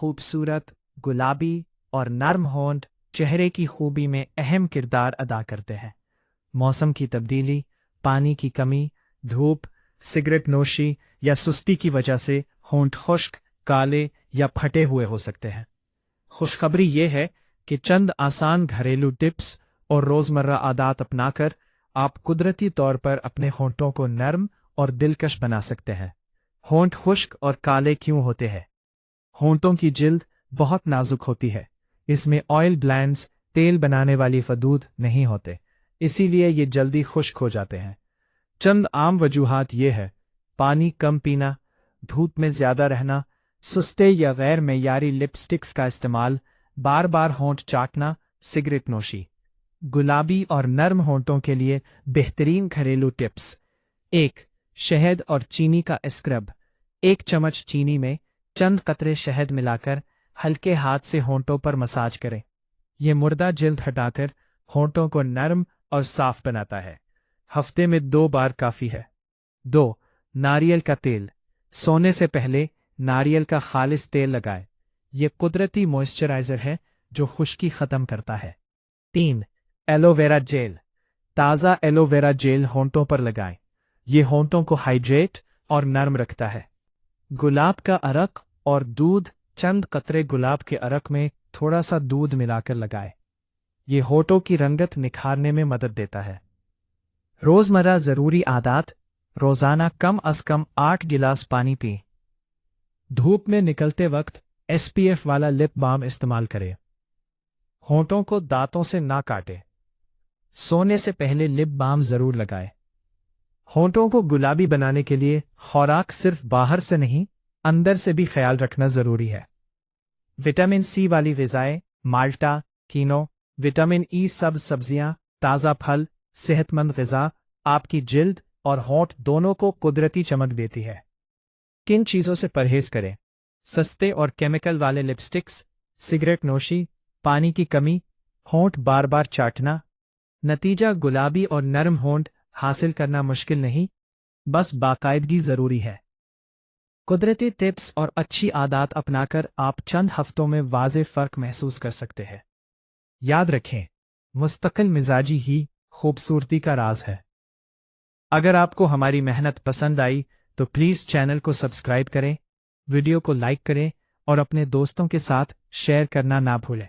खूबसूरत, गुलाबी और नर्म होंठ चेहरे की खूबी में अहम किरदार अदा करते हैं। मौसम की तब्दीली, पानी की कमी, धूप, सिगरेट नोशी या सुस्ती की वजह से होंठ खुश्क, काले या फटे हुए हो सकते हैं। खुशखबरी ये है कि चंद आसान घरेलू टिप्स और रोज़मर्रा आदत अपनाकर आप कुदरती तौर पर अपने होंठों को नर्म और दिलकश बना सकते हैं। होंठ खुश्क और काले क्यों होते हैं? होंठों की जिल्द बहुत नाजुक होती है। इसमें ऑयल ग्लैंड्स, तेल बनाने वाली फदूद नहीं होते, इसीलिए ये जल्दी खुश्क हो जाते हैं। चंद आम वजूहात ये है: पानी कम पीना, धूप में ज्यादा रहना, सुस्ते या गैर मेयारी लिपस्टिक्स का इस्तेमाल, बार बार होंठ चाटना, सिगरेट नोशी। गुलाबी और नर्म होंठों के लिए बेहतरीन घरेलू टिप्स: 1. शहद और चीनी का स्क्रब। 1 चम्मच चीनी में चंद कतरे शहद मिलाकर हल्के हाथ से होंठों पर मसाज करें। ये मुर्दा जिल्द हटाकर होंठों को नरम और साफ बनाता है। हफ्ते में 2 बार काफ़ी है। 2. नारियल का तेल। सोने से पहले नारियल का खालिस तेल लगाएं। ये कुदरती मॉइस्चराइज़र है जो खुश्की ख़त्म करता है। 3. Aloe vera gel. ताज़ा एलोवेरा जेल होंठों पर लगाएं। ये होंठों को हाइड्रेट और नरम रखता है। गुलाब का अरक और दूध। चंद कतरे गुलाब के अरक में थोड़ा सा दूध मिलाकर लगाएं। ये होंठों की रंगत निखारने में मदद देता है। रोज़मर्रा ज़रूरी आदत: रोज़ाना कम अज़ कम 8 गिलास पानी पिएं। धूप में निकलते वक्त SPF वाला लिप बाम इस्तेमाल करें। होंठों को दांतों से ना काटें। सोने से पहले लिप बाम ज़रूर लगाएं। होंठों को गुलाबी बनाने के लिए खुराक सिर्फ बाहर से नहीं, अंदर से भी ख्याल रखना ज़रूरी है। विटामिन C वाली ग़िज़ाएं, माल्टा, कीनो, विटामिन E सब्जियां, ताज़ा फल, सेहतमंद ग़िज़ा आपकी जिल्द और होंठ दोनों को कुदरती चमक देती है। किन चीज़ों से परहेज़ करें? सस्ते और केमिकल वाले लिपस्टिक्स, सिगरेट नोशी, पानी की कमी, होंठ बार बार चाटना। नतीजा: गुलाबी और नरम होंठ हासिल करना मुश्किल नहीं, बस बाकायदगी ज़रूरी है। कुदरती टिप्स और अच्छी आदत अपनाकर आप चंद हफ्तों में वाज़ेह फ़र्क महसूस कर सकते हैं। याद रखें, मुस्तकिल मिजाजी ही खूबसूरती का राज है। अगर आपको हमारी मेहनत पसंद आई तो प्लीज़ चैनल को सब्सक्राइब करें, वीडियो को लाइक करें और अपने दोस्तों के साथ शेयर करना ना भूलें।